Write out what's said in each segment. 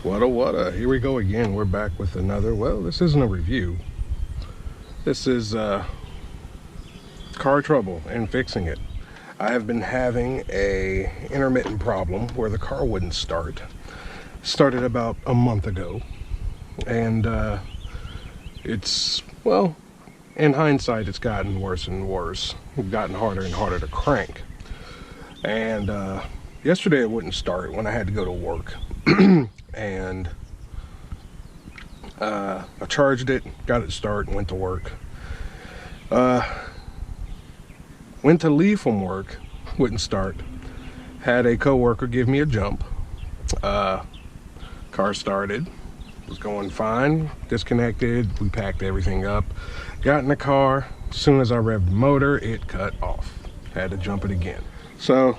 Wada, here we go again. We're back with another, well, this isn't a review. This is car trouble and fixing it. I have been having a intermittent problem where the car wouldn't start. Started about a month ago, and it's, well, in hindsight, it's gotten worse and worse. It's gotten harder and harder to crank. And yesterday it wouldn't start when I had to go to work. And I charged it, got it started, went to work. Went to leave from work, wouldn't start. Had a coworker give me a jump. Car started, was going fine, disconnected, we packed everything up. Got in the car, as soon as I revved the motor, it cut off. Had to jump it again. So,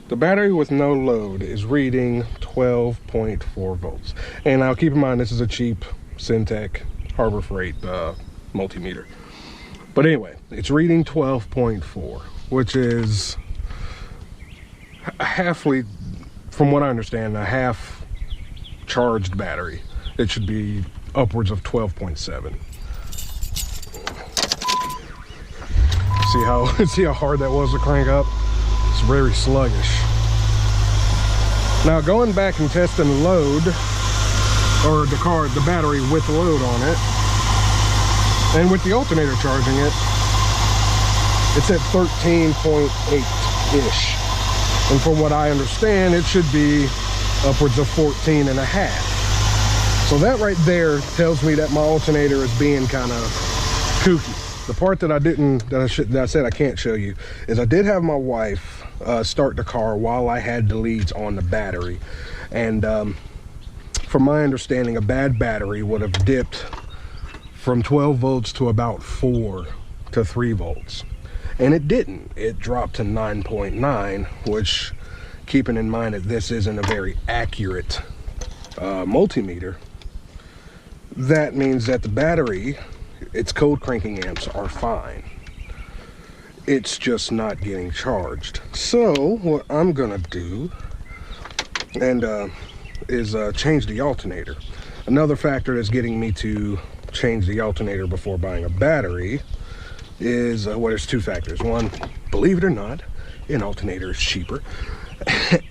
the battery with no load is reading 12.4 volts. And now keep in mind, this is a cheap Syntec Harbor Freight multimeter. But anyway, it's reading 12.4, which is halfly, from what I understand, a half charged battery. It should be upwards of 12.7. See how hard that was to crank up? It's very sluggish. Now going back and testing the load, or the battery with load on it, and with the alternator charging it, it's at 13.8-ish. And from what I understand, it should be upwards of 14 and a half. So that right there tells me that my alternator is being kind of kooky. The part that I said I can't show you is I did have my wife start the car while I had the leads on the battery. And from my understanding, a bad battery would have dipped from 12 volts to about 4 to 3 volts. And it didn't. It dropped to 9.9, which, keeping in mind that this isn't a very accurate multimeter, that means that the battery, its code cranking amps are fine. It's just not getting charged. So what I'm gonna do is change the alternator. Another factor that's getting me to change the alternator before buying a battery is, well, there's two factors. One, believe it or not, an alternator is cheaper.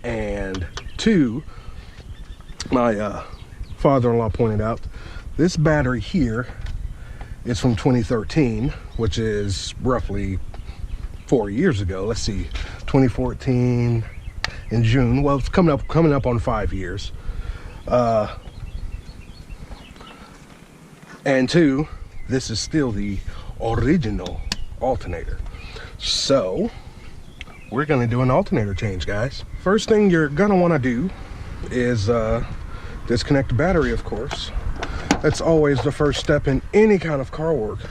And two, my father-in-law pointed out, this battery here is from 2013, which is roughly 4 years ago. Let's see, 2014 in June. Well, it's coming up on 5 years. And two, this is still the original alternator. So we're gonna do an alternator change, guys. First thing you're gonna wanna do is disconnect the battery, of course. That's always the first step in any kind of car work.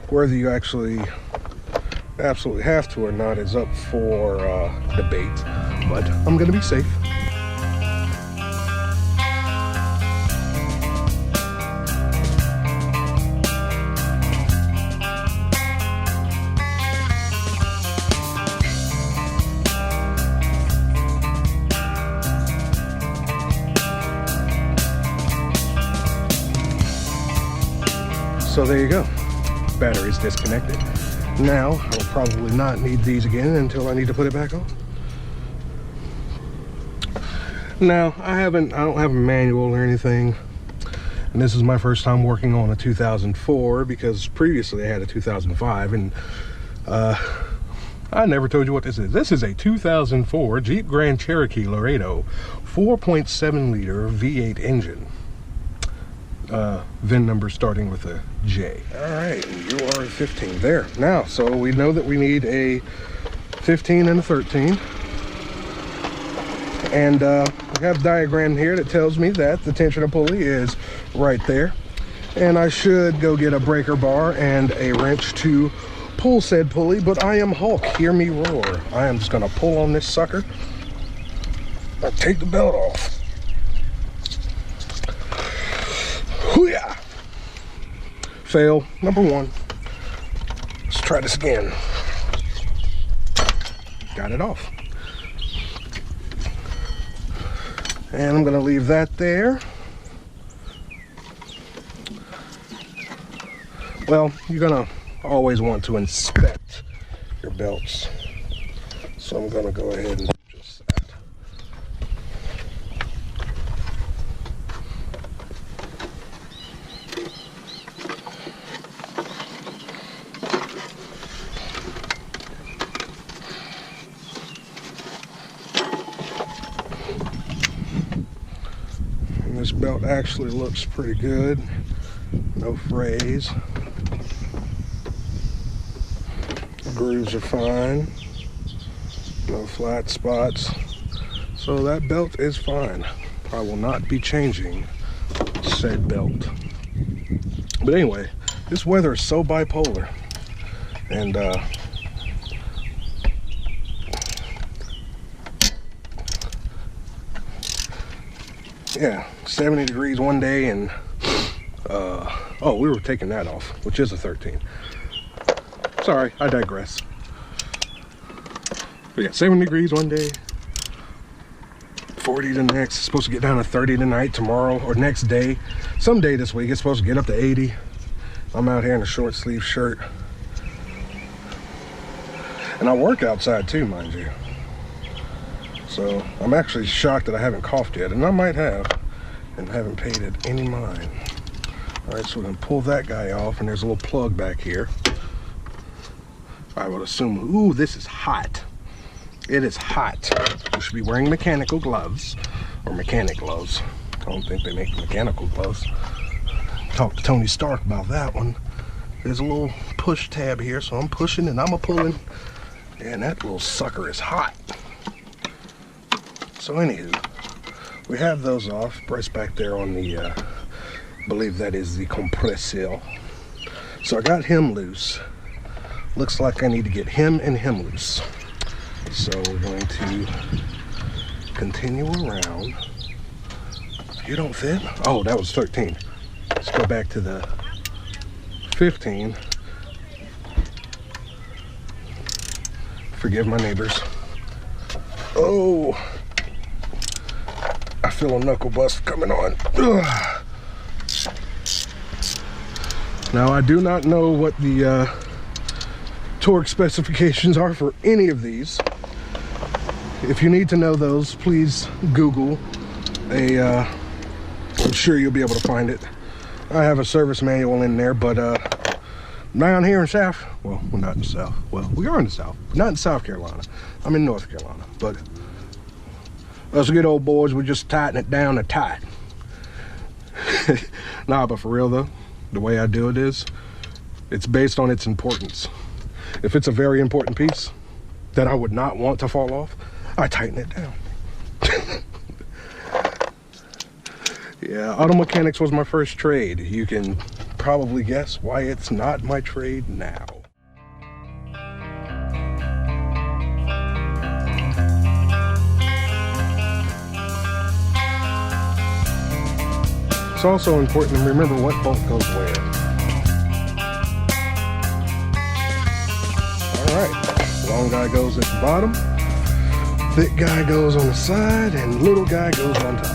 Whether you actually absolutely have to or not is up for debate, but I'm gonna be safe. So there you go, battery's disconnected. Now, I'll probably not need these again until I need to put it back on. Now, I don't have a manual or anything. And this is my first time working on a 2004 because previously I had a 2005, and I never told you what this is. This is a 2004 Jeep Grand Cherokee Laredo 4.7 liter V8 engine. VIN number starting with a J. All right, you are 15 there. Now, so we know that we need a 15 and a 13. And we have a diagram here that tells me that the tensioner pulley is right there. And I should go get a breaker bar and a wrench to pull said pulley, but I am Hulk, hear me roar. I am just gonna pull on this sucker. I'll take the belt off. Hoo-yah! Fail number one. Let's try this again. Got it off. And I'm gonna leave that there. Well, you're gonna always want to inspect your belts. So I'm gonna go ahead and do just that. And this belt actually looks pretty good. No frays. Grooves are fine. No flat spots. So that belt is fine. I will not be changing said belt. But anyway, this weather is so bipolar. And yeah, 70 degrees one day and oh, we were taking that off, which is a 13. Sorry, I digress. We got 7 degrees one day, 40 the next. It's supposed to get down to 30 tonight, tomorrow, or next day. Someday this week, it's supposed to get up to 80. I'm out here in a short sleeve shirt. And I work outside too, mind you. So I'm actually shocked that I haven't coughed yet, and I might have, and haven't paid it any mind. All right, so we're gonna pull that guy off, and there's a little plug back here. I would assume, ooh, this is hot. It is hot. You should be wearing mechanical gloves, or mechanic gloves. I don't think they make mechanical gloves. Talked to Tony Stark about that one. There's a little push tab here, so I'm pushing and I'm a pulling. And that little sucker is hot. So anywho, we have those off. Press back there on the, I believe that is the compressor. So I got him loose. Looks like I need to get him and him loose. So we're going to continue around. You don't fit? Oh, that was 13. Let's go back to the 15. Forgive my neighbors. Oh, I feel a knuckle bust coming on. Ugh. Now I do not know what the torque specifications are for any of these. If you need to know those, please Google I'm sure you'll be able to find it. I have a service manual in there, but down here in South, well, we're not in the South. Well, we are in the South, but not in South Carolina. I'm in North Carolina, but us good old boys, we just tighten it down to tight. Nah, but for real though, the way I do it is, it's based on its importance. If it's a very important piece that I would not want to fall off, I tighten it down. Yeah, auto mechanics was my first trade. You can probably guess why it's not my trade now. It's also important to remember what bolt goes where. Alright, long guy goes at the bottom, thick guy goes on the side, and little guy goes on top.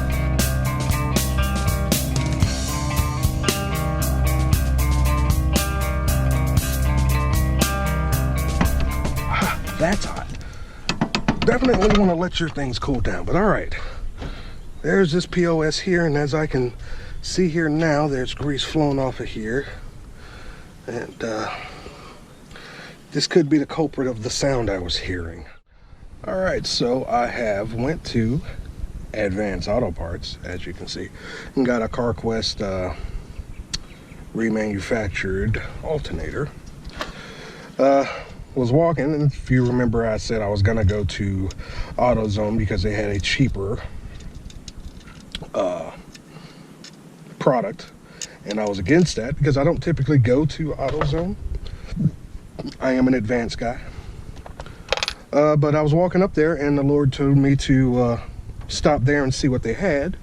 That's hot. Definitely want to let your things cool down, but all right. There's this POS here, and as I can see here now, there's grease flowing off of here. And this could be the culprit of the sound I was hearing. All right, so I have went to Advanced Auto Parts, as you can see, and got a CarQuest remanufactured alternator. Was walking, and if you remember, I said I was gonna go to AutoZone because they had a cheaper product, and I was against that because I don't typically go to AutoZone. I am an Advanced guy, but I was walking up there, and the Lord told me to stop there and see what they had,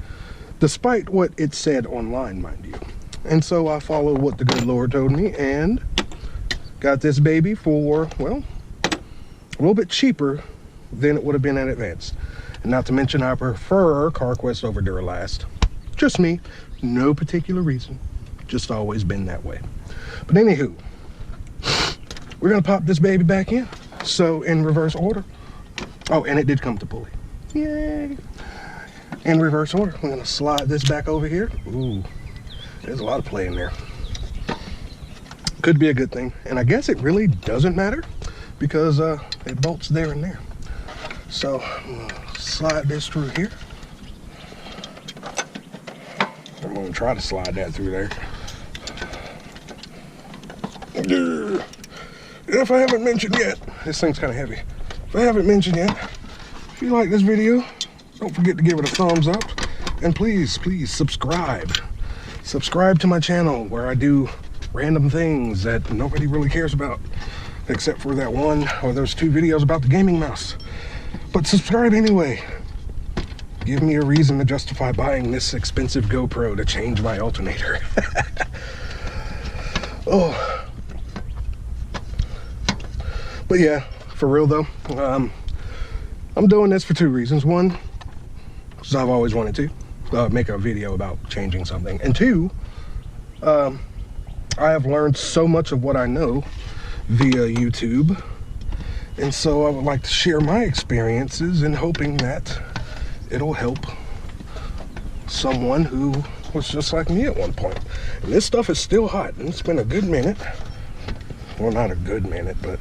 despite what it said online, mind you. And so I followed what the good Lord told me, and got this baby for, well, a little bit cheaper than it would have been at Advanced. And not to mention, I prefer CarQuest over Duralast. Just me, no particular reason, just always been that way. But anywho, we're gonna pop this baby back in. So in reverse order. Oh, and it did come to pulley. Yay. In reverse order, we're gonna slide this back over here. Ooh, there's a lot of play in there. Could be a good thing. And I guess it really doesn't matter because it bolts there and there. So I'm gonna slide this through here. I'm gonna try to slide that through there. If I haven't mentioned yet, this thing's kind of heavy. If I haven't mentioned yet, if you like this video, don't forget to give it a thumbs up. And please, please subscribe. Subscribe to my channel where I do random things that nobody really cares about, except for that one or those 2 videos about the gaming mouse. But subscribe anyway. Give me a reason to justify buying this expensive GoPro to change my alternator. Oh. But yeah, for real though, I'm doing this for 2 reasons. One, because I've always wanted to make a video about changing something. And 2, I have learned so much of what I know via YouTube. And so I would like to share my experiences in hoping that it'll help someone who was just like me at one point. And this stuff is still hot, and it's been a good minute. Well, not a good minute, but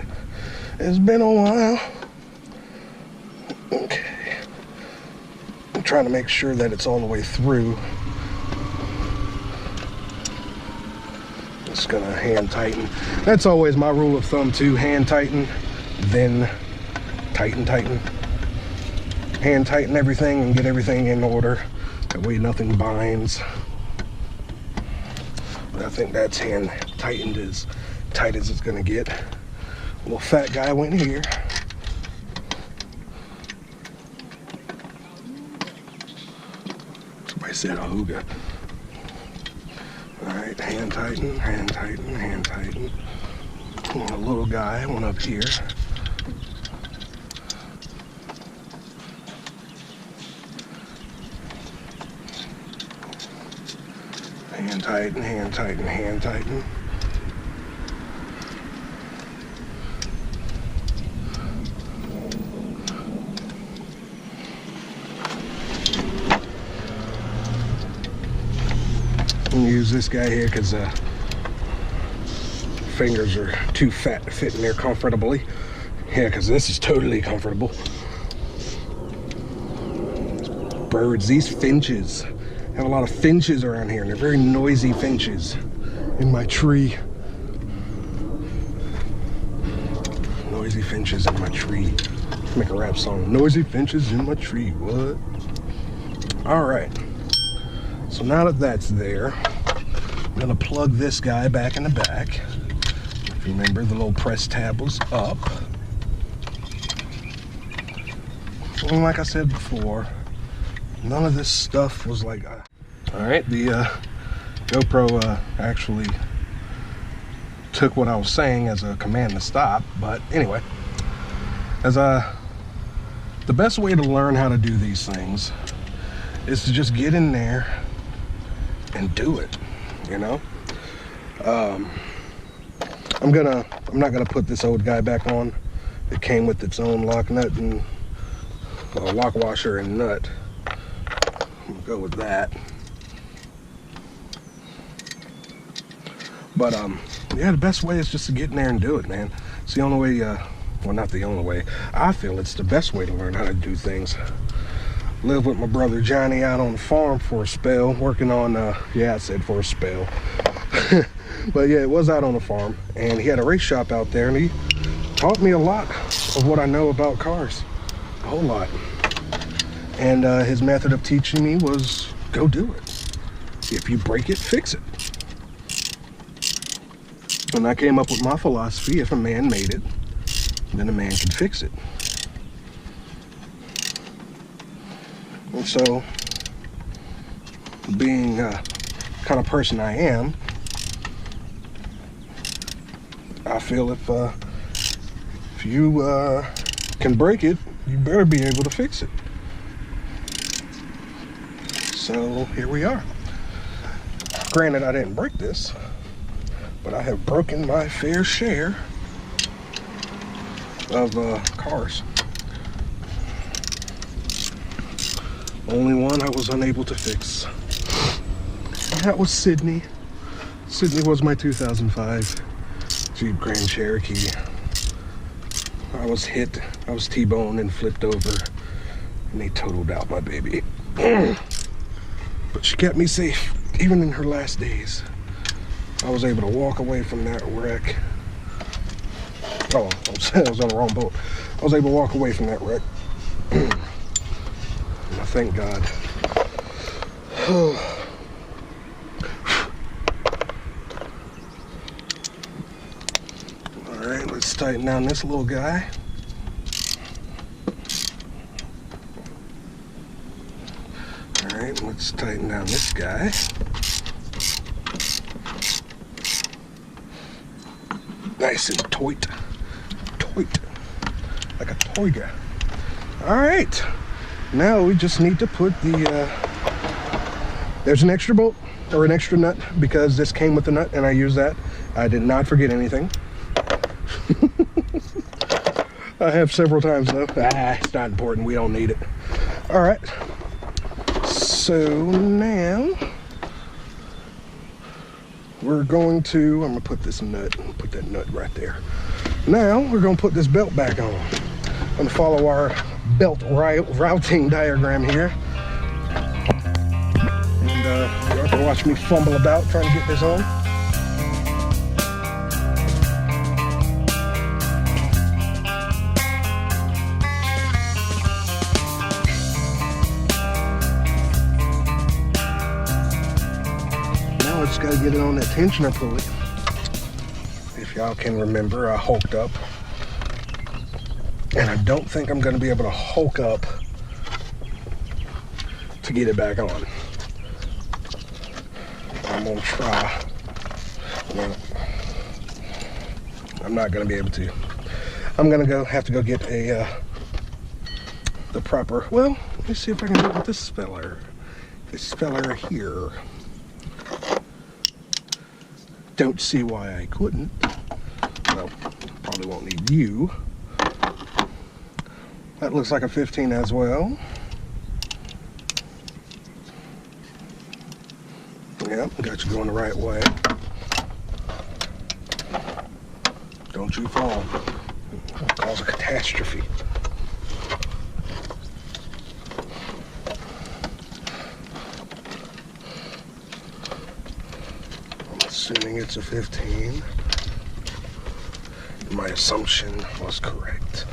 it's been a while. Okay. I'm trying to make sure that it's all the way through. Just gonna hand tighten. That's always my rule of thumb too. Hand tighten, then tighten. Hand tighten everything and get everything in order. That way nothing binds. But I think that's hand tightened as tight as it's gonna get. Little fat guy went here. Somebody said ahooga. All right, hand tighten, hand tighten, hand tighten. And a little guy went up here. Hand tighten, hand tighten, hand tighten. I'm gonna use this guy here because fingers are too fat to fit in there comfortably. Yeah, because this is totally comfortable. Birds, these finches. I have a lot of finches around here, and they're very noisy finches in my tree. Noisy finches in my tree. Make a rap song. Noisy finches in my tree. What? All right. So now that that's there, I'm gonna plug this guy back in the back. If you remember, the little press tab was up. And like I said before, none of this stuff was like... All right, the GoPro actually took what I was saying as a command to stop. But anyway, the best way to learn how to do these things is to just get in there and do it, you know? I'm not gonna put this old guy back on. It came with its own lock nut and lock washer and nut. I'm gonna go with that. But yeah, the best way is just to get in there and do it, man. It's the only way, well, not the only way. I feel it's the best way to learn how to do things. Lived with my brother Johnny out on the farm for a spell, working on, yeah, I said for a spell. But yeah, it was out on the farm, and he had a race shop out there, and he taught me a lot of what I know about cars, a whole lot. And his method of teaching me was go do it. If you break it, fix it. And I came up with my philosophy: if a man made it, then a man can fix it. And so, being kind of person I am, I feel if you can break it, you better be able to fix it. So here we are. Granted, I didn't break this, but I have broken my fair share of cars. Only one I was unable to fix. And that was Sydney. Sydney was my 2005 Jeep Grand Cherokee. I was hit, I was T-boned and flipped over, and they totaled out my baby. But she kept me safe, even in her last days. I was able to walk away from that wreck. Oh, I was on the wrong boat. I was able to walk away from that wreck. And I thank God. All right, let's tighten down this little guy. All right, let's tighten down this guy. Nice and tight, like a toiga. All right, now we just need to put the, there's an extra bolt or an extra nut because this came with the nut and I used that. I did not forget anything. I have several times though. It's not important, we don't need it. All right, so now we're going to, I'm gonna put this nut, put that nut right there. Now we're gonna put this belt back on. I'm gonna follow our belt routing diagram here. And you have to watch me fumble about trying to get this on. Just got to get it on that tensioner pulley. If y'all can remember, I hulked up, and I don't think I'm going to be able to hulk up to get it back on. I'm going to try. Well, I'm not going to be able to. I'm going to have to go get a the proper. Well, let me see if I can do it with this feller. This feller here. Don't see why I couldn't. Well, probably won't need you. That looks like a 15 as well. Yep, got you going the right way. Don't you fall. It'll cause a catastrophe. Assuming it's a 15. My assumption was correct.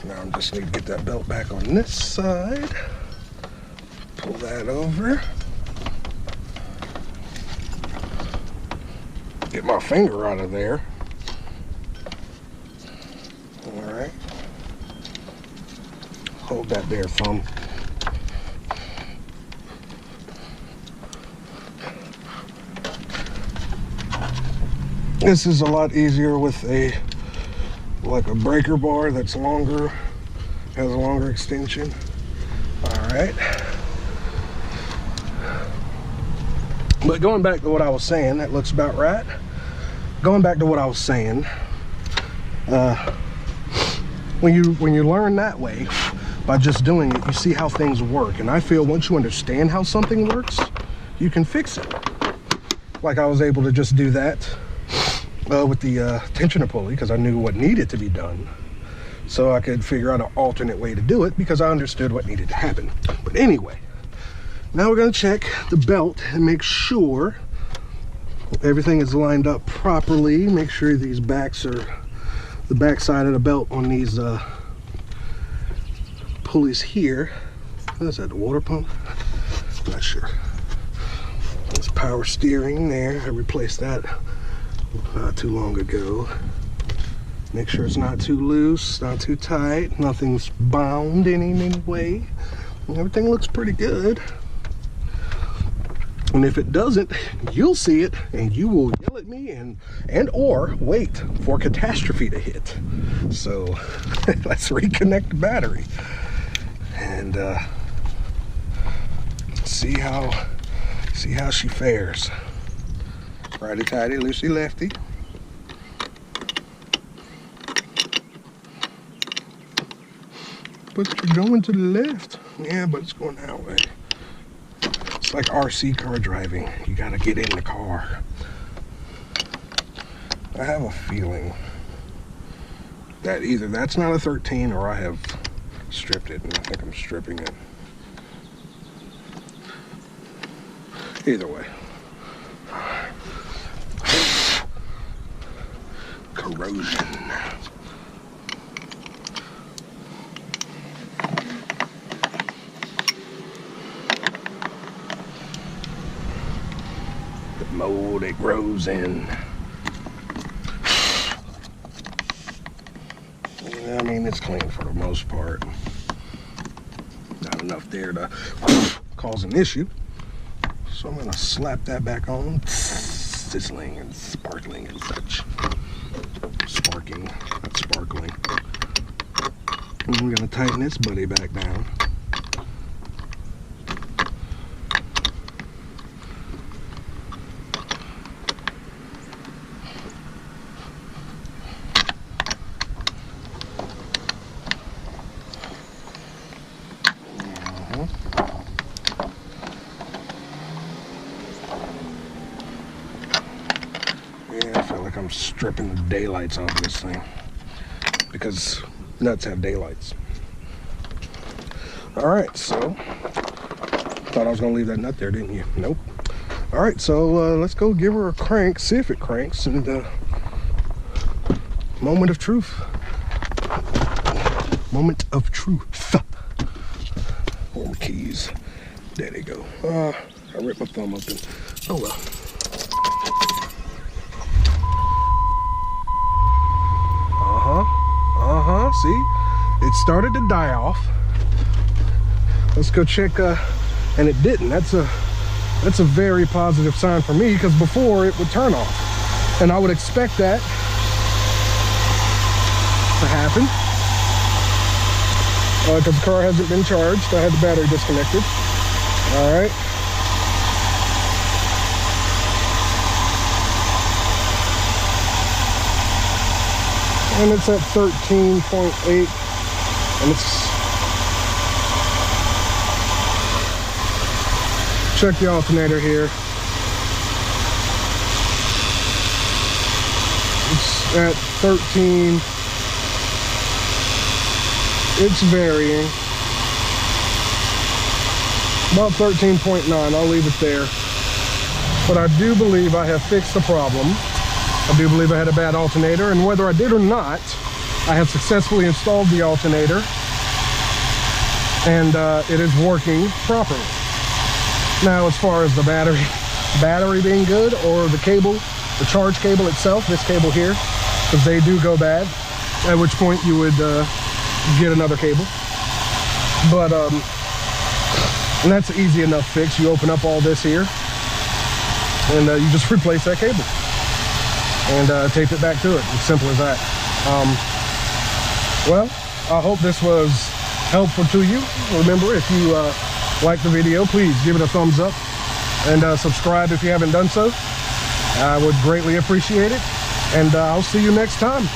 Now I just need to get that belt back on this side. Pull that over. Get my finger out of there. All right. Hold that there, thumb. This is a lot easier with like a breaker bar that's longer, has a longer extension. All right. But going back to what I was saying, that looks about right. Going back to what I was saying, when you learn that way, by just doing it, you see how things work. And I feel once you understand how something works, you can fix it. Like I was able to just do that. With the tensioner pulley because I knew what needed to be done, so I could figure out an alternate way to do it because I understood what needed to happen. But anyway, now we're going to check the belt and make sure everything is lined up properly. Make sure these backs are the back side of the belt on these pulleys here. What is that, the water pump? I'm not sure. There's power steering there. I replaced that not too long ago. Make sure it's not too loose, not too tight, nothing's bound in any way. Everything looks pretty good. And if it doesn't, you'll see it and you will yell at me and or wait for catastrophe to hit. So let's reconnect the battery. And See how she fares. Righty tighty, loosey lefty. But you're going to the left. Yeah, but it's going that way. It's like RC car driving. You gotta get in the car. I have a feeling that either that's not a 13 or I have stripped it, and I think I'm stripping it. Either way. Corrosion. The mold it grows in. I mean, it's clean for the most part. Not enough there to cause an issue. So I'm gonna slap that back on. Sizzling and sparkling and such. Sparking, not sparkling. And we're gonna tighten this buddy back down. Yeah, I feel like I'm stripping the daylights off this thing because nuts have daylights. All right, so thought I was gonna leave that nut there, didn't you? Nope. All right, so let's go give her a crank, see if it cranks, and moment of truth. Moment of truth. Where are my keys? There they go. I ripped my thumb open. Oh well. See, it started to die off. Let's go check, and it didn't. That's a very positive sign for me, because before it would turn off, and I would expect that to happen because the car hasn't been charged. I had the battery disconnected. All right. And it's at 13.8, and it's, check the alternator here. It's at 13. It's varying. About 13.9, I'll leave it there. But I do believe I have fixed the problem. I do believe I had a bad alternator, and whether I did or not, I have successfully installed the alternator, and it is working properly. Now, as far as the battery being good, or the cable, the charge cable itself, this cable here, because they do go bad, at which point you would get another cable. But and that's an easy enough fix. You open up all this here, and you just replace that cable and tape it back to it. It's simple as that. Well, I hope this was helpful to you. Remember, if you like the video, please give it a thumbs up, and subscribe if you haven't done so. I would greatly appreciate it, and I'll see you next time.